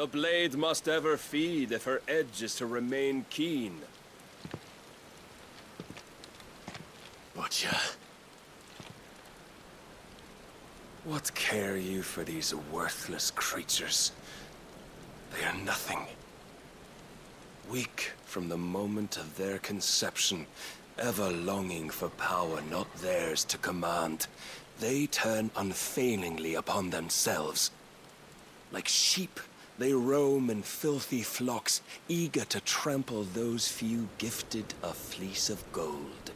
The blade must ever feed if her edge is to remain keen. Butcher. What care you for these worthless creatures? They are nothing. Weak from the moment of their conception, ever longing for power not theirs to command, they turn unfailingly upon themselves. Like sheep, they roam in filthy flocks, eager to trample those few gifted a fleece of gold.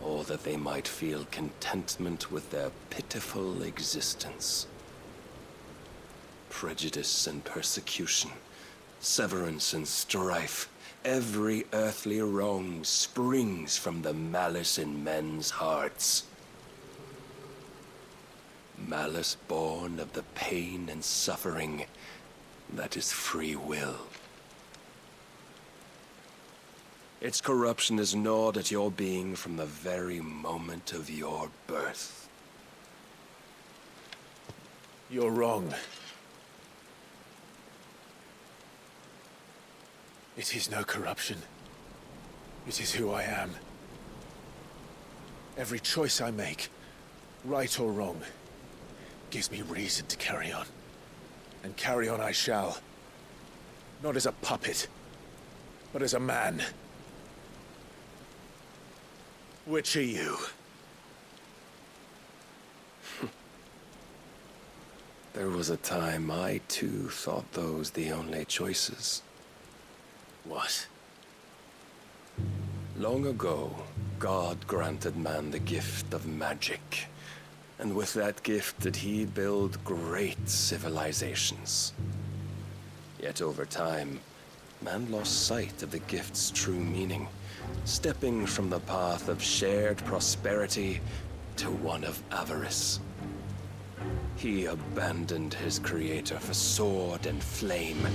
Or that they might feel contentment with their pitiful existence. Prejudice and persecution, severance and strife, every earthly wrong springs from the malice in men's hearts. Malice born of the pain and suffering that is free will. Its corruption is gnawed at your being from the very moment of your birth. You're wrong. It is no corruption. It is who I am. Every choice I make, right or wrong, gives me reason to carry on. And carry on I shall. Not as a puppet, but as a man. Which are you? There was a time I too thought those the only choices. What? Long ago, God granted man the gift of magic. And with that gift did he build great civilizations. Yet over time, man lost sight of the gift's true meaning, stepping from the path of shared prosperity to one of avarice. He abandoned his creator for sword and flame,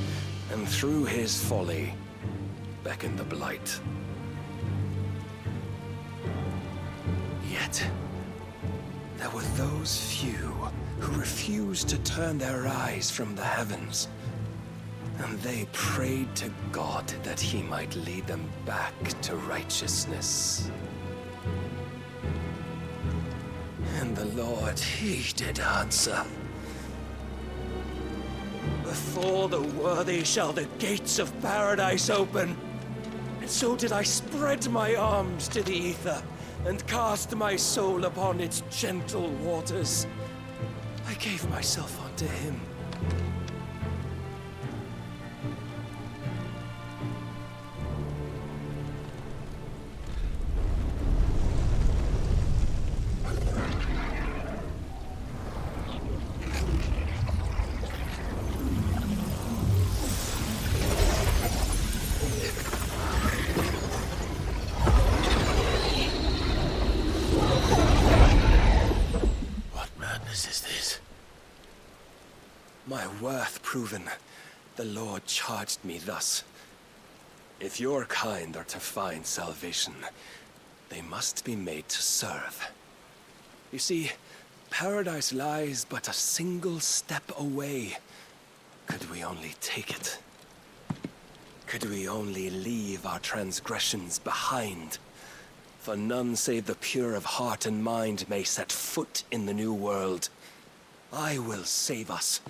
and through his folly, beckoned the blight. Yet, there were those few who refused to turn their eyes from the heavens, and they prayed to God that he might lead them back to righteousness. And the Lord, he did answer. Before the worthy shall the gates of paradise open. And so did I spread my arms to the ether, and cast my soul upon its gentle waters. I gave myself unto him. My worth proven, the Lord charged me thus. If your kind are to find salvation, they must be made to serve. You see, paradise lies but a single step away. Could we only take it? Could we only leave our transgressions behind? For none save the pure of heart and mind may set foot in the new world. I will save us.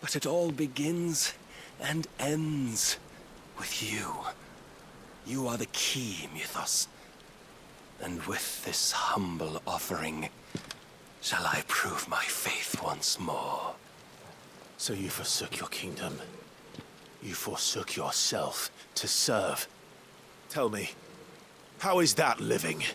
But it all begins and ends with you. You are the key, Mythos. And with this humble offering, shall I prove my faith once more. So you forsook your kingdom. You forsook yourself to serve. Tell me, how is that living?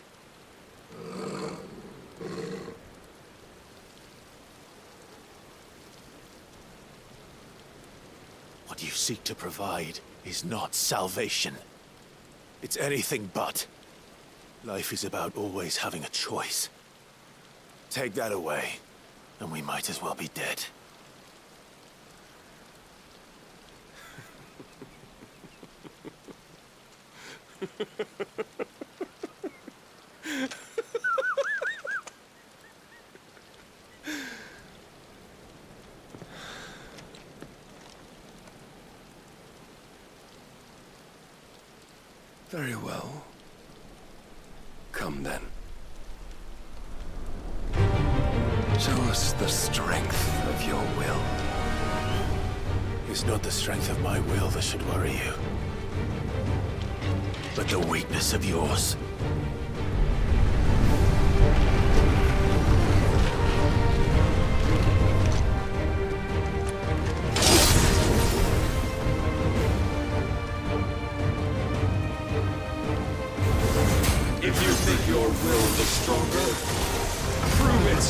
What you seek to provide is not salvation. It's anything but. Life is about always having a choice. Take that away, and we might as well be dead. Very well. Come then. Show us the strength of your will. It's not the strength of my will that should worry you, but the weakness of yours. If you think your will is stronger, prove it.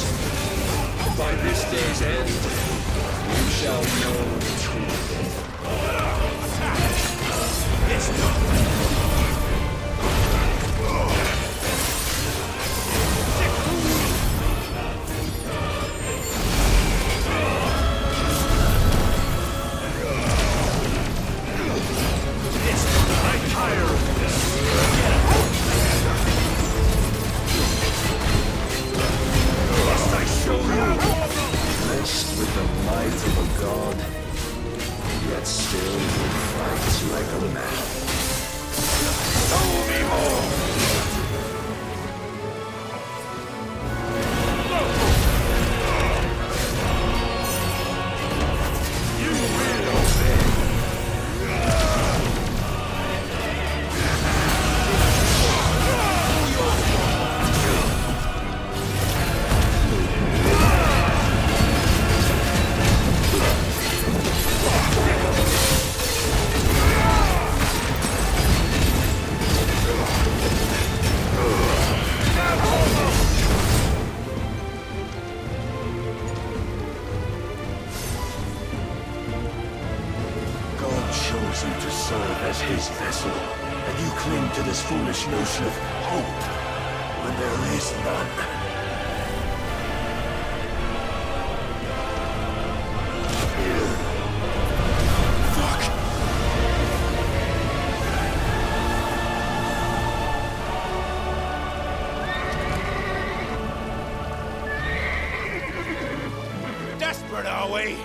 By this day's end, you shall know the truth. It's done. I'm tired of this. Must I show you? Blessed with the might of a god, yet still you fight like a man. Show me more! You will obey. You to serve as his vessel, and you cling to this foolish notion of hope when there is none. Fuck! Desperate, are we?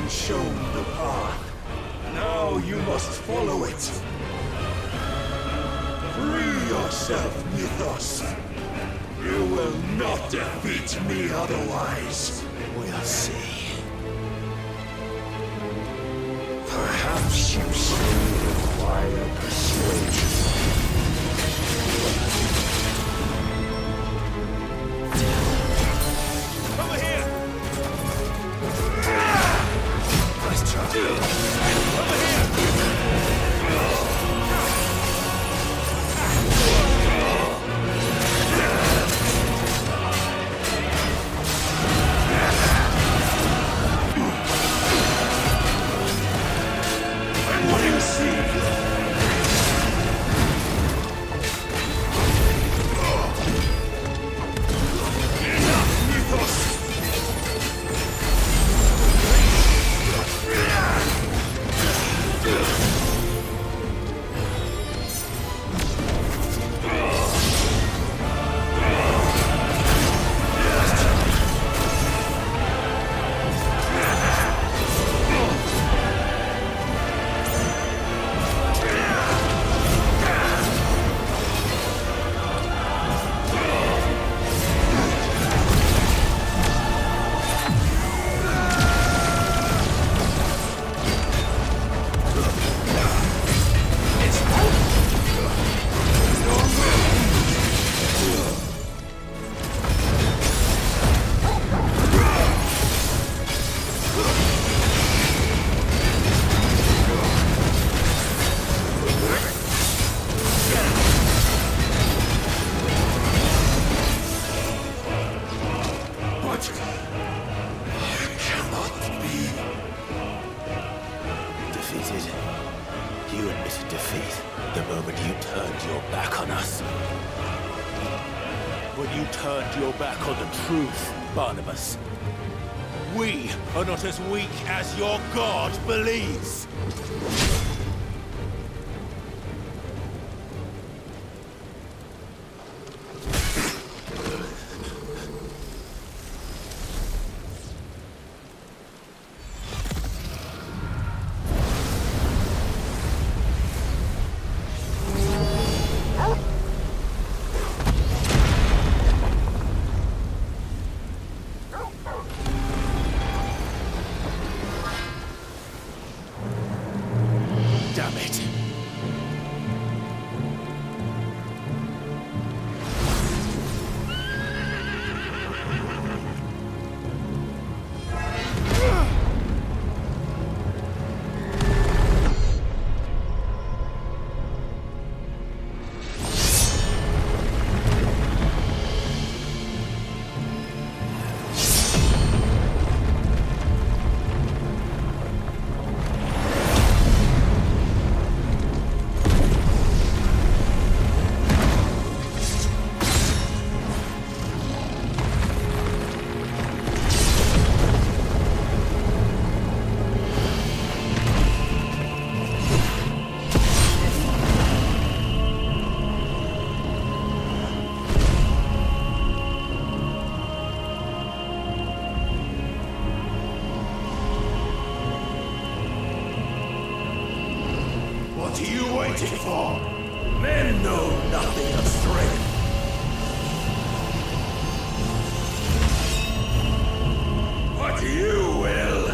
Shown the path. Now you must follow it. Free yourself, Mythos. You will not defeat me otherwise. We'll see. Perhaps you still require persuasion. Over here! Nice try. Over here! What do you see? Mythos! defeated. You admitted defeat the moment you turned your back on us. When you turned your back on the truth, Barnabas. We are not as weak as your god believes. Damn it. What are you waiting for? Men know nothing of strength. But you will.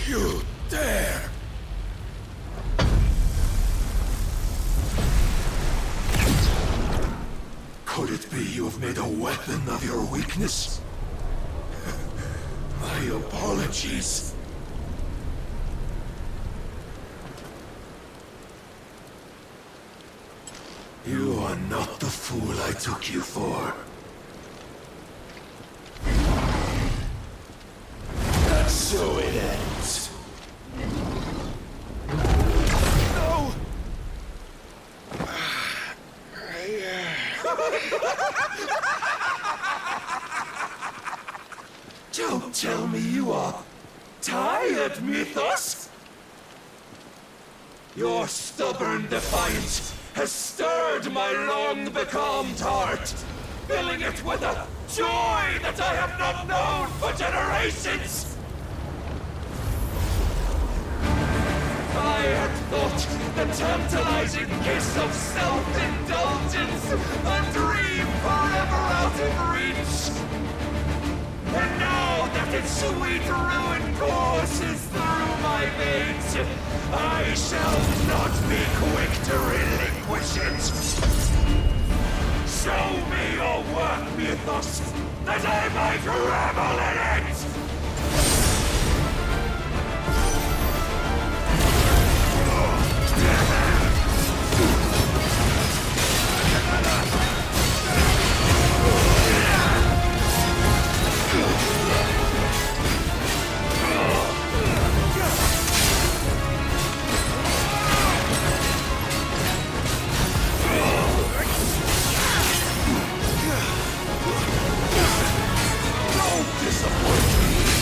You dare! Could it be you have made a weapon of your weakness? My apologies. You are not the fool I took you for. And so it ends. No! Don't tell me you are tired, Mythos! Your stubborn defiance has stirred my long-becalmed heart, filling it with a joy that I have not known for generations! I had thought the tantalizing kiss of self-indulgence a dream forever out of reach. And now that its sweet ruin courses through my veins, I shall not be quick to relinquish it. Show me your work, Mythos, that I might revel in it! Don't disappoint me!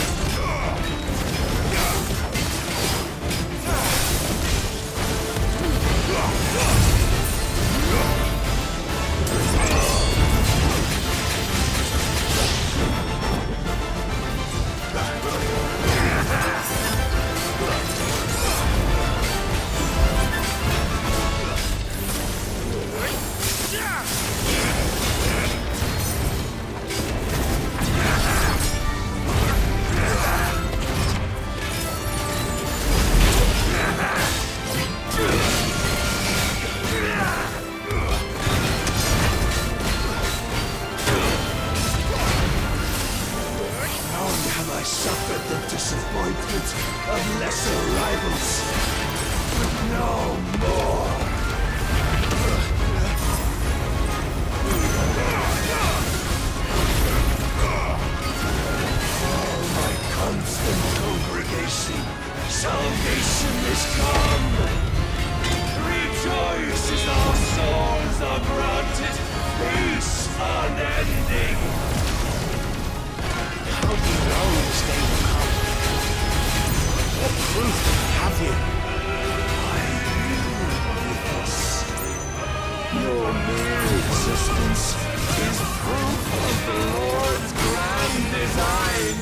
existence is proof of the Lord's grand design.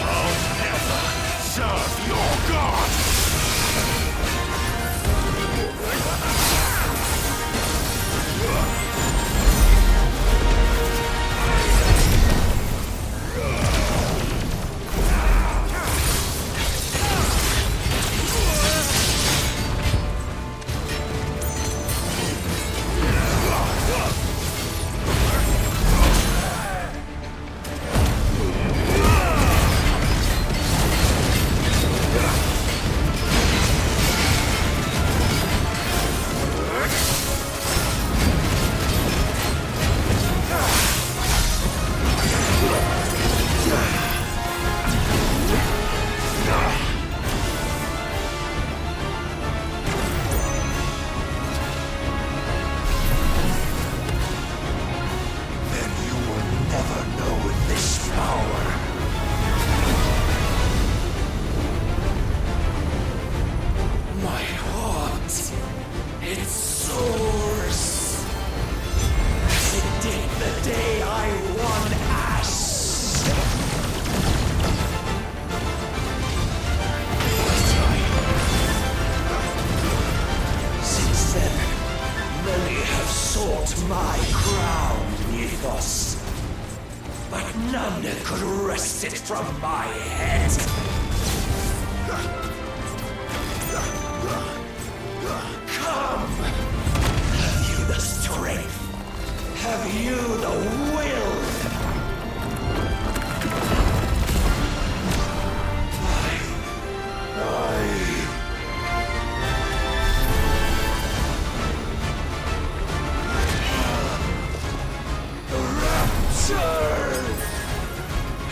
I'll never serve your god! My crown, Mythos, but none could wrest it from my head. Come! Have you the strength? Have you the will?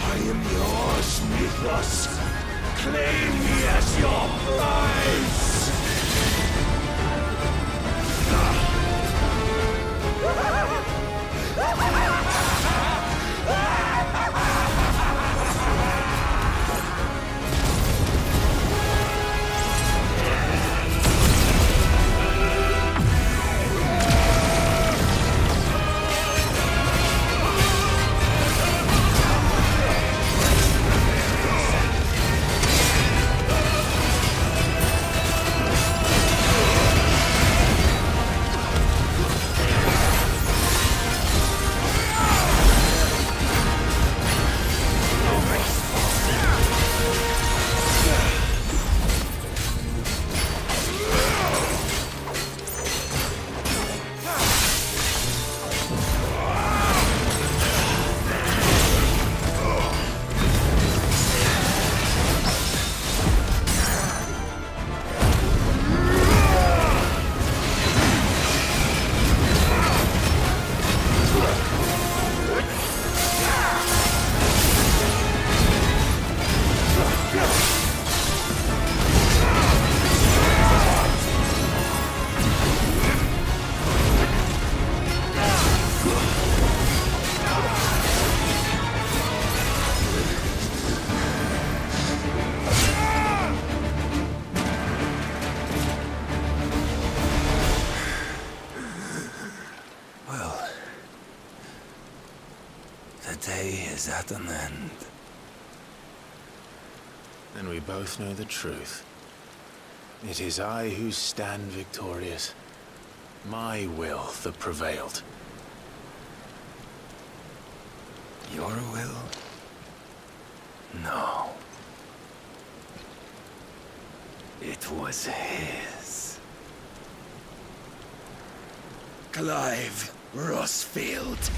I am yours, Mythos. Claim me as your prize. Is at an end. Then we both know the truth. It is I who stand victorious. My will that prevailed. Your will? No. It was his. Clive Rossfield.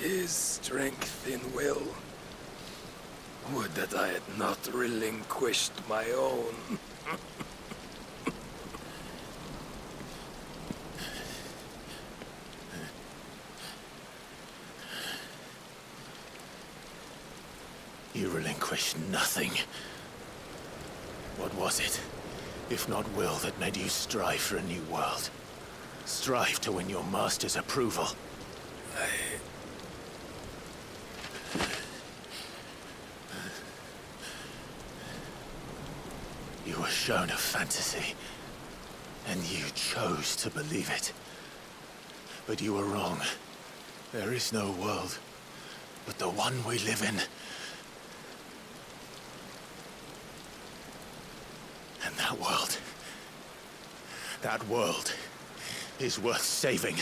His strength in will. Would that I had not relinquished my own. You relinquished nothing. What was it, if not will, that made you strive for a new world? Strive to win your master's approval? You were shown a fantasy, and you chose to believe it. But you were wrong. There is no world, but the one we live in. And that world is worth saving,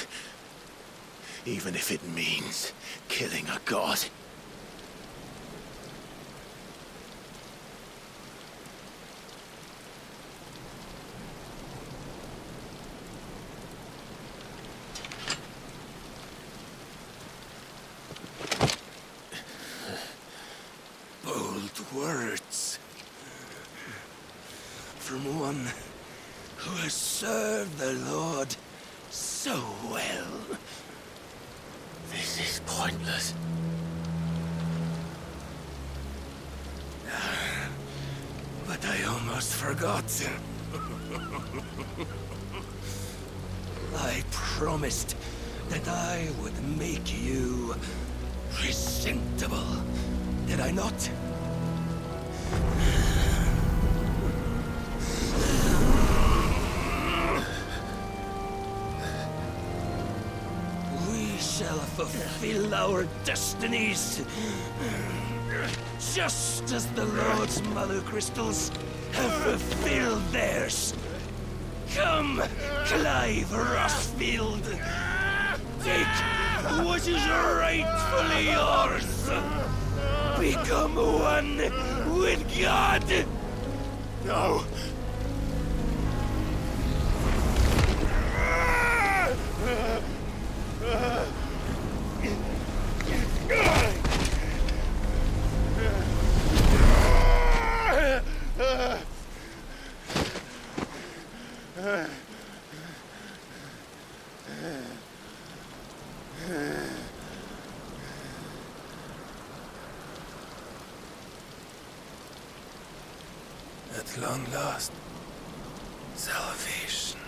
even if it means killing a god. Bold words. From one who has served the Lord so well. This is pointless. But I almost forgot. I promised that I would make you presentable. Did I not? We shall fulfill our destinies, just as the Lord's Mother Crystals have fulfilled theirs. Come, Clive Rossfield. Take what is rightfully yours. Become one with God. No! At long last, salvation.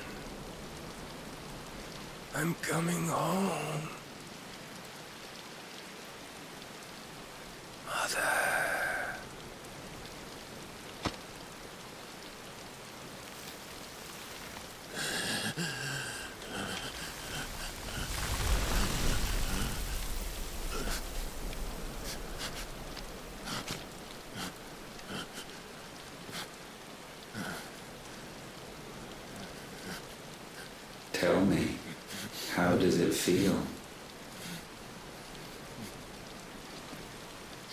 I'm coming home. Mother. Tell me, how does it feel?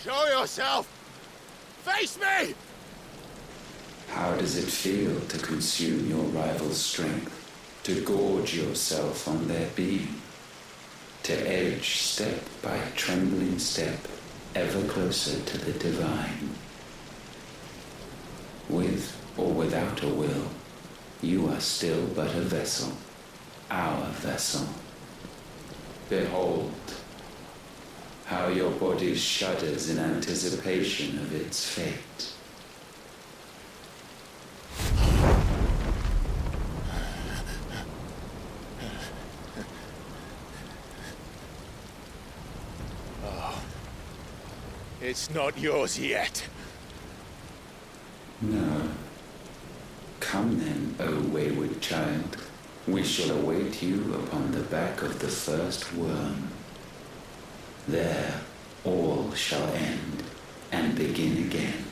Show yourself! Face me! How does it feel to consume your rival's strength, to gorge yourself on their beam, to edge step by trembling step ever closer to the divine? With or without a will, you are still but a vessel, our vessel. Behold, how your body shudders in anticipation of its fate. It's not yours yet. No. Come then, O wayward child. We shall await you upon the back of the first worm. There all shall end and begin again.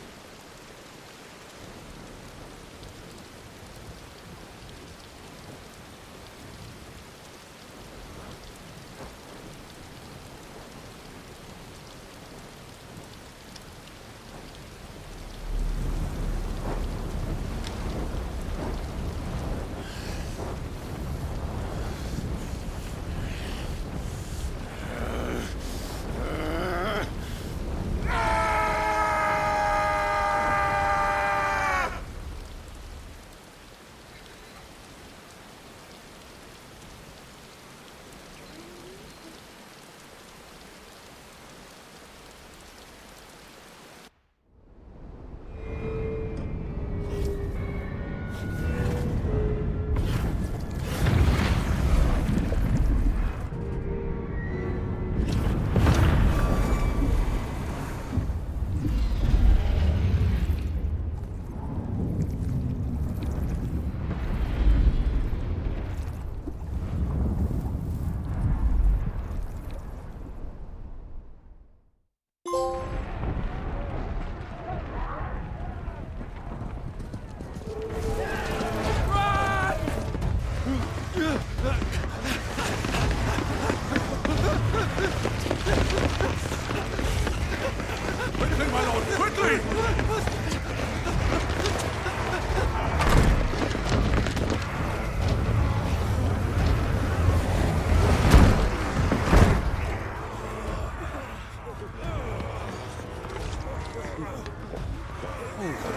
Anything, my lord! Quickly!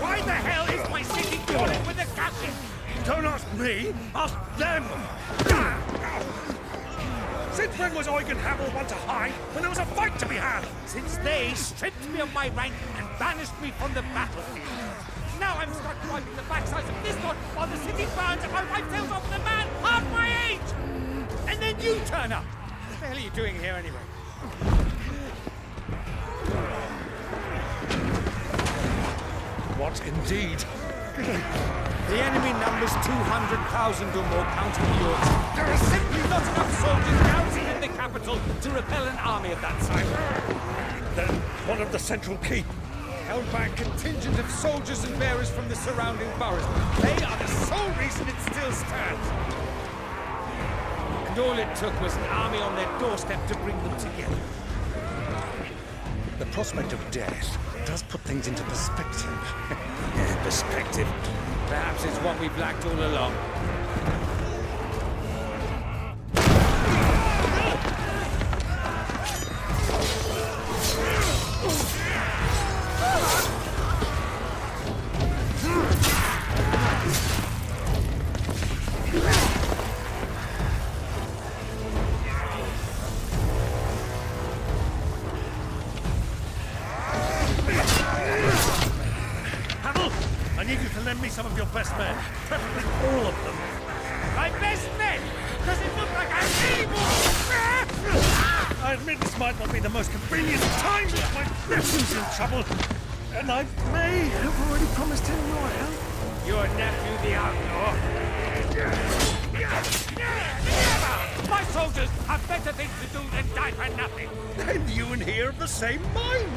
Why the hell is my city falling with the captain? Don't ask me, ask them! Since when was Eugen Hamel one to hide when there was a fight to be had? Since they stripped me of my rank and banished me from the battlefield. Now I'm stuck wiping the backsides of this one while the city burns and my wife tails off with a man half my age! And then you turn up! What the hell are you doing here anyway? What indeed? The enemy numbers 200,000 or more, counting yours. There are simply not enough soldiers garrisoned in the capital to repel an army of that size. Then one of the central keep. Held by a contingent of soldiers and bearers from the surrounding boroughs. They are the sole reason it still stands. And all it took was an army on their doorstep to bring them together. The prospect of death does put things into perspective. Perspective. Perhaps it's what we've lacked all along. I need you to lend me some of your best men, preferably all of them. My best men! Does it look like I'm able? I admit this might not be the most convenient time, but my nephew's in trouble, and I may have already promised him your help. Your nephew, the outlaw. Never! My soldiers have better things to do than die for nothing. Then you and he are of the same mind.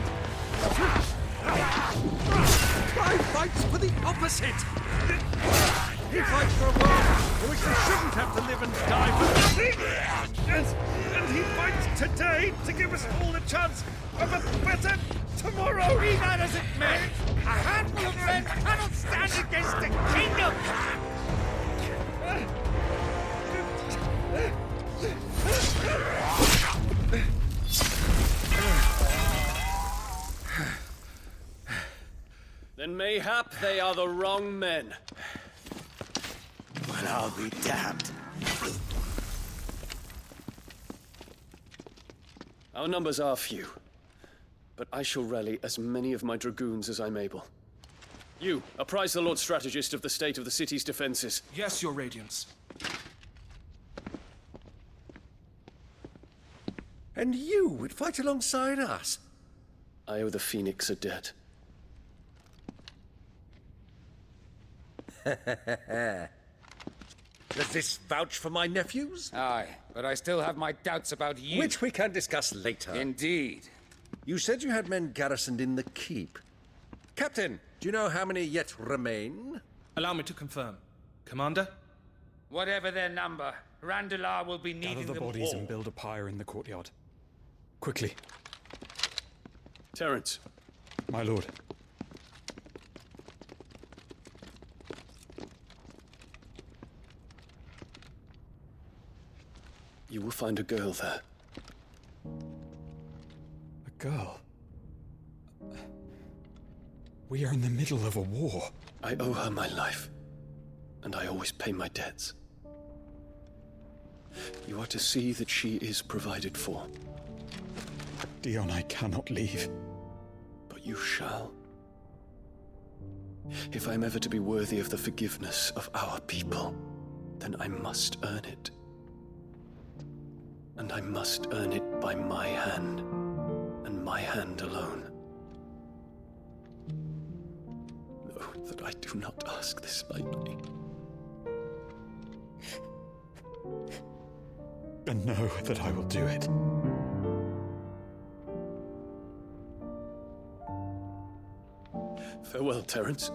I fights for the opposite. He fights for a world in which we shouldn't have to live and die for nothing. And he fights today to give us all a chance of a better tomorrow. Be that as it may, a handful of men cannot stand against a kingdom. Then mayhap they are the wrong men. Well, I'll be damned. Our numbers are few, but I shall rally as many of my dragoons as I'm able. You, apprise the Lord Strategist of the state of the city's defenses. Yes, Your Radiance. And you would fight alongside us? I owe the Phoenix a debt. Does this vouch for my nephews? Aye, but I still have my doubts about you. Which we can discuss later. Indeed. You said you had men garrisoned in the keep. Captain, do you know how many yet remain? Allow me to confirm. Commander? Whatever their number, Randalar will be needing Gather the them bodies all. and build a pyre in the courtyard. Quickly, Terence, my lord. you will find a girl there. A girl. We are in the middle of a war. I owe her my life, and I always pay my debts. You are to see that she is provided for. Dion, I cannot leave. But you shall. If I'm ever to be worthy of the forgiveness of our people, then I must earn it. And I must earn it by my hand, and my hand alone. Know that I do not ask this lightly. And know that I will do it. Farewell, Terence.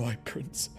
my prince.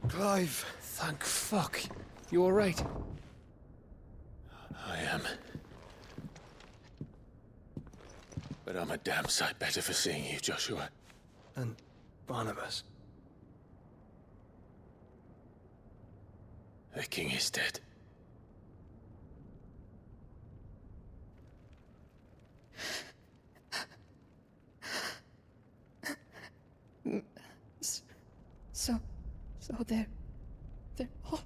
Clive! Thank fuck. You alright? I am. But I'm a damn sight better for seeing you, Joshua. And Barnabas. The king is dead. So they're all...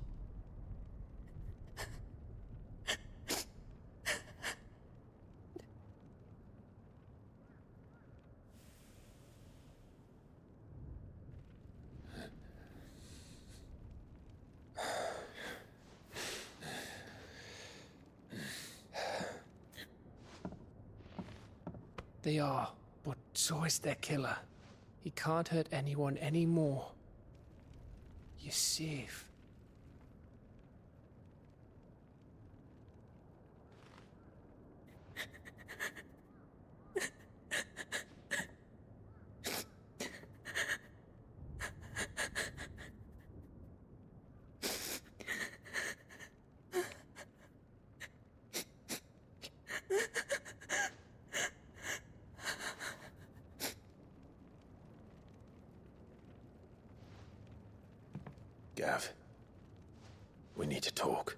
They are, but so is their killer. He can't hurt anyone anymore. You're safe. Gav, we need to talk.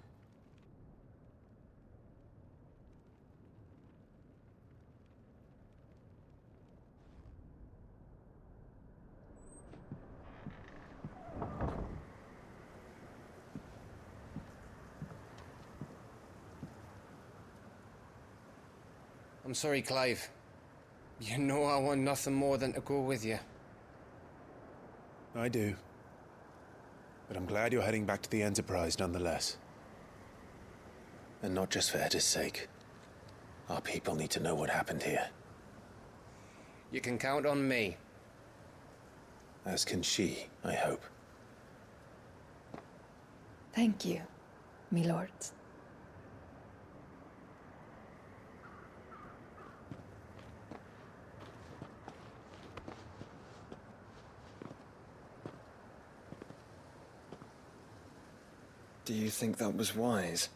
I'm sorry, Clive. You know I want nothing more than to go with you. I do. But I'm glad you're heading back to the Enterprise nonetheless. And not just for Edda's sake. Our people need to know what happened here. You can count on me. As can she, I hope. Thank you, my lords. Do you think that was wise?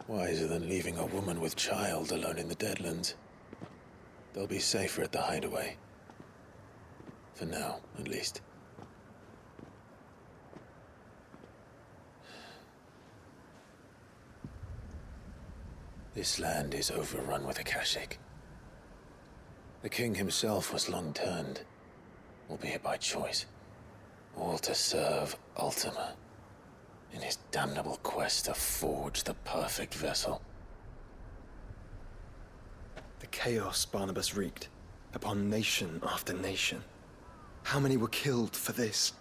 Wiser than leaving a woman with child alone in the Deadlands. They'll be safer at the hideaway. For now, at least. This land is overrun with Akashic. The king himself was long turned, albeit by choice. All to serve Ultima, in his damnable quest to forge the perfect vessel. The chaos Barnabas wreaked upon nation after nation. How many were killed for this?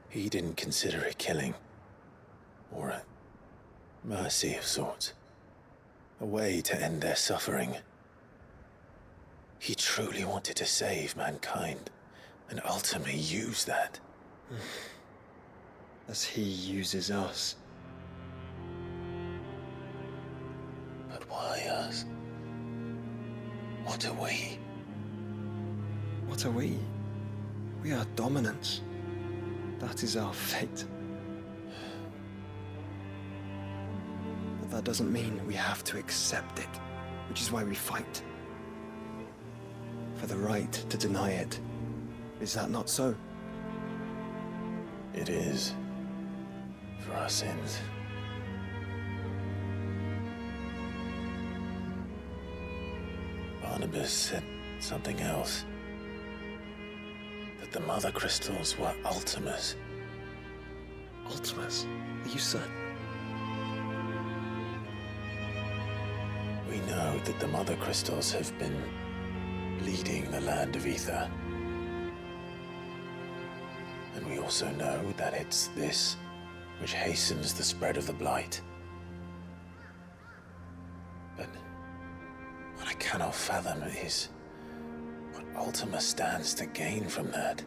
He didn't consider it killing. Or a mercy of sorts. A way to end their suffering. He truly wanted to save mankind, and ultimately use that. As he uses us. But why us? What are we? What are we? We are dominance. That is our fate. But that doesn't mean we have to accept it. which is why we fight. For the right to deny it. Is that not so? It is. For our sins. Barnabas said something else. That the Mother Crystals were Ultimas. Ultimas? Are you certain? We know that the Mother Crystals have been leading the land of Ether. And we also know that it's this which hastens the spread of the Blight. But what I cannot fathom is what Ultima stands to gain from that.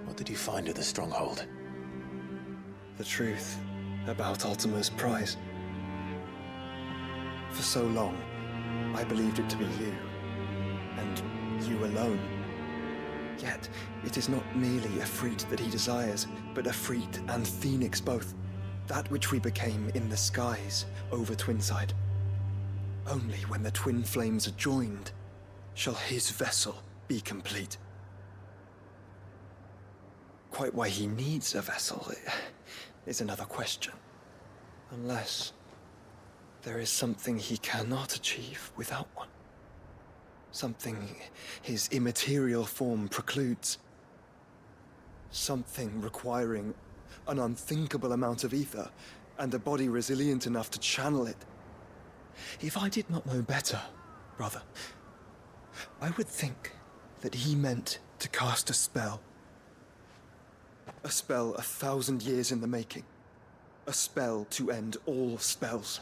What did you find at the Stronghold? The truth about Ultima's prize. For so long, I believed it to be you, and you alone. Yet, it is not merely Efreet that he desires, but Efreet and Phoenix both. That which we became in the skies over Twinside. Only when the twin flames are joined shall his vessel be complete. Quite why he needs a vessel is another question. Unless there is something he cannot achieve without one. Something his immaterial form precludes. Something requiring an unthinkable amount of ether and a body resilient enough to channel it. If I did not know better, brother, I would think that he meant to cast a spell. A spell 1,000 years in the making. A spell to end all spells.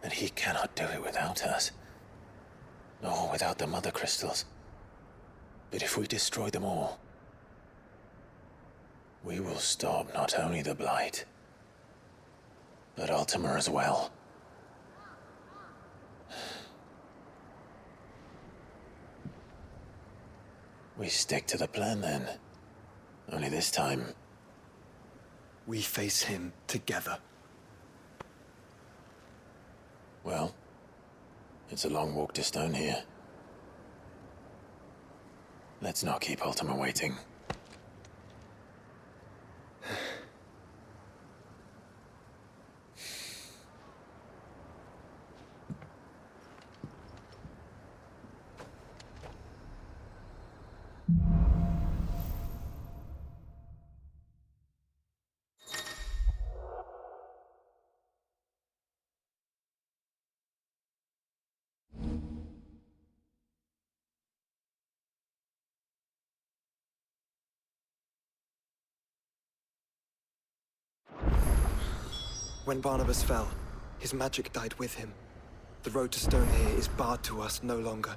And he cannot do it without us. Nor without the Mother Crystals. But if we destroy them all, we will stop not only the Blight, but Ultima as well. We stick to the plan then. Only this time, we face him together. Well, it's a long walk to Stone here. Let's not keep Ultima waiting. When Barnabas fell, his magic died with him. The road to Stone here is barred to us no longer.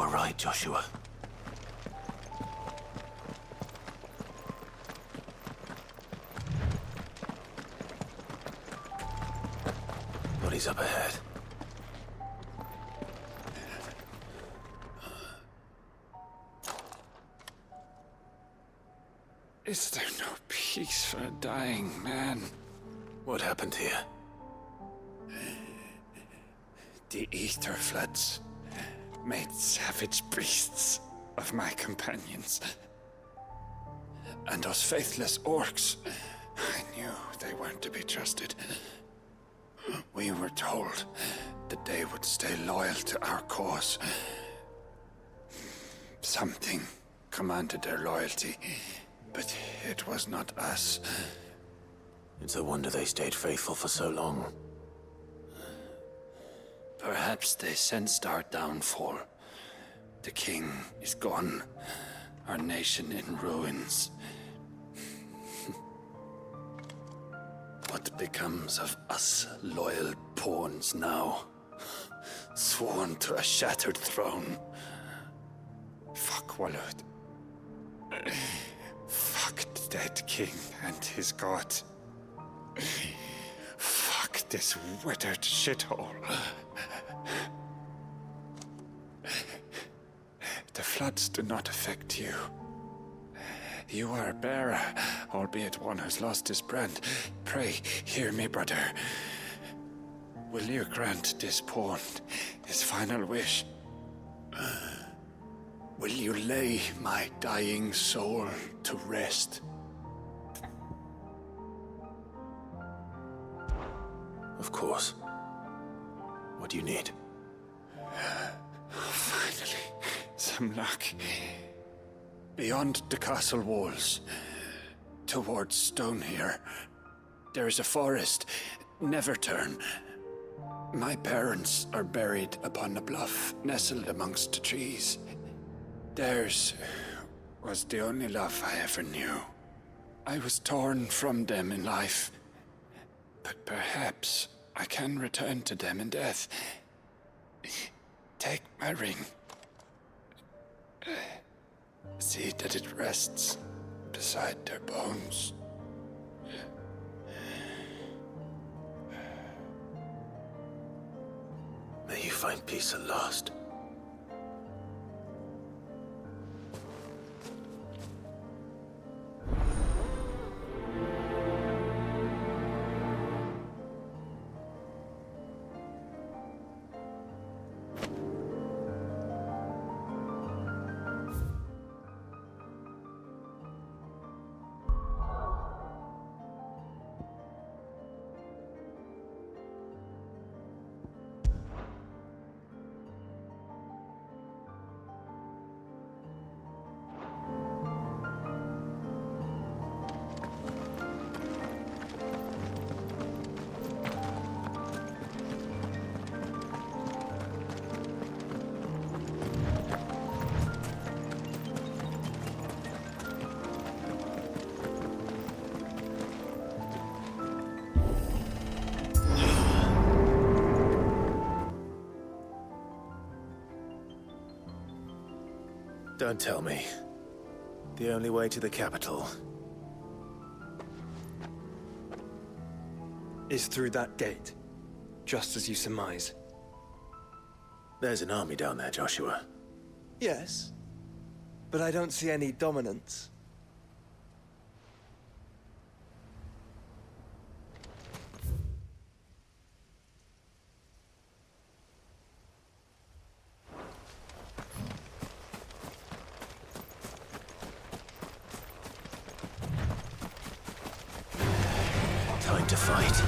were right, Joshua. Bodies up ahead. Is there no peace for a dying man? What happened here? The ether floods made savage beasts of my companions. And those faithless orcs, I knew they weren't to be trusted. We were told that they would stay loyal to our cause. Something commanded their loyalty, but it was not us. It's a wonder they stayed faithful for so long. Perhaps they sensed our downfall. The king is gone, our nation in ruins. What becomes of us loyal pawns now? Sworn to a shattered throne. Fuck Walud. Fuck the dead king and his god. Fuck this withered shithole. The floods do not affect you. You are a bearer, albeit one who's lost his brand. Pray, hear me, brother. Will you grant this pawn his final wish? Will you lay my dying soul to rest? Of course. What do you need? Finally, some luck. Beyond the castle walls, towards Stone here, there is a forest. Never turn. My parents are buried upon a bluff, nestled amongst the trees. Theirs was the only love I ever knew. I was torn from them in life, but perhaps I can return to them in death. Take my ring. See that it rests beside their bones. May you find peace at last. Don't tell me. The only way to the capital Is through that gate, just as you surmise. There's an army down there, Joshua. Yes, but I don't see any dominance. Time to fight.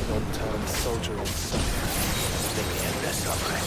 non-turned soldier in suffering. They may end their suffering.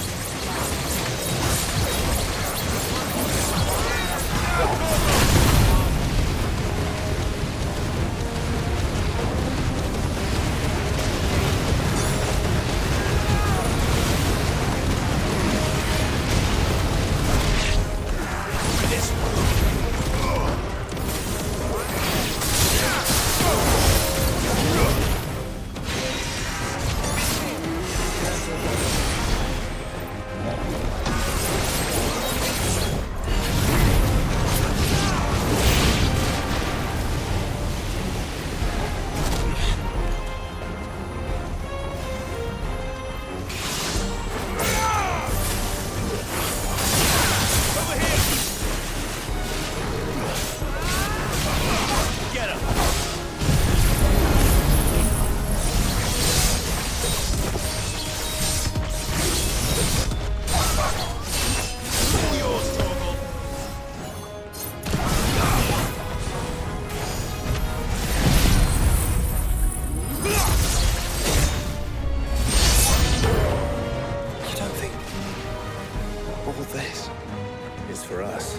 For us.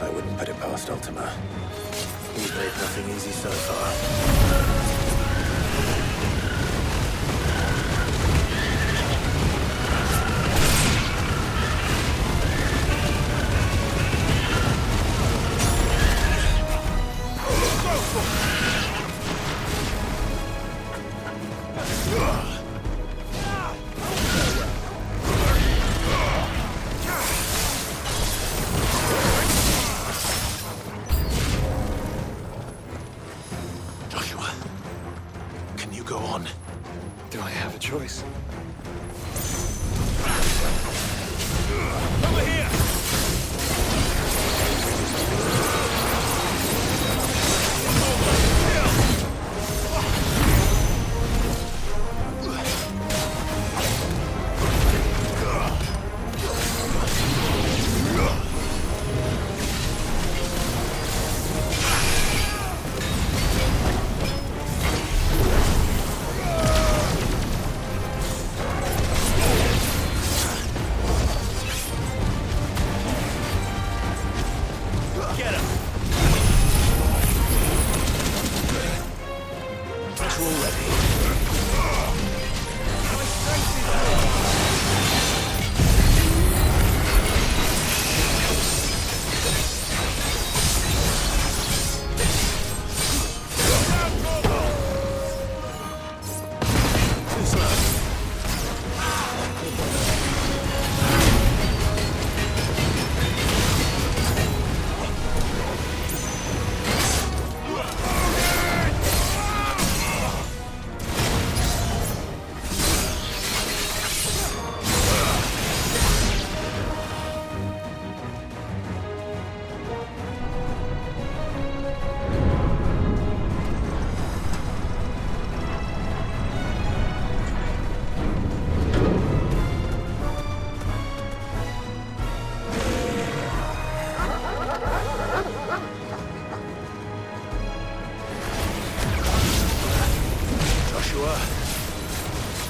I wouldn't put it past Ultima. He's made nothing easy so far. Choice. Over here!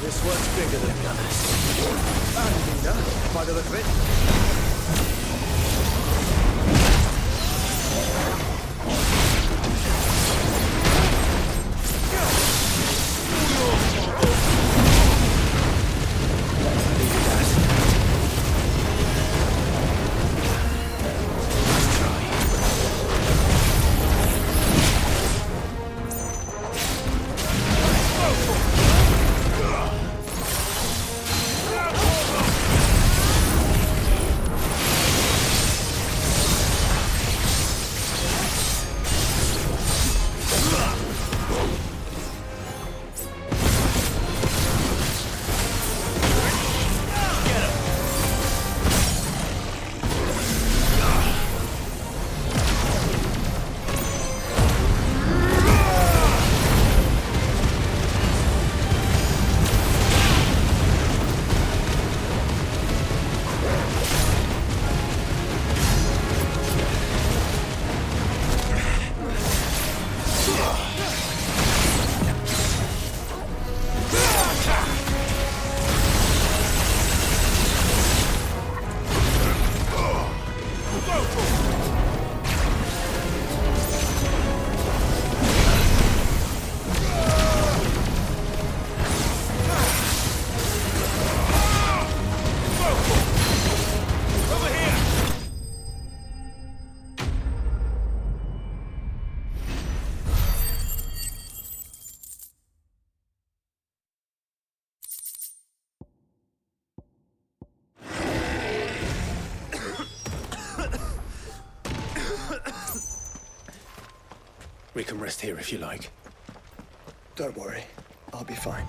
This one's bigger than the others. And bigger, by the look of it. We can rest here if you like. Don't worry. I'll be fine.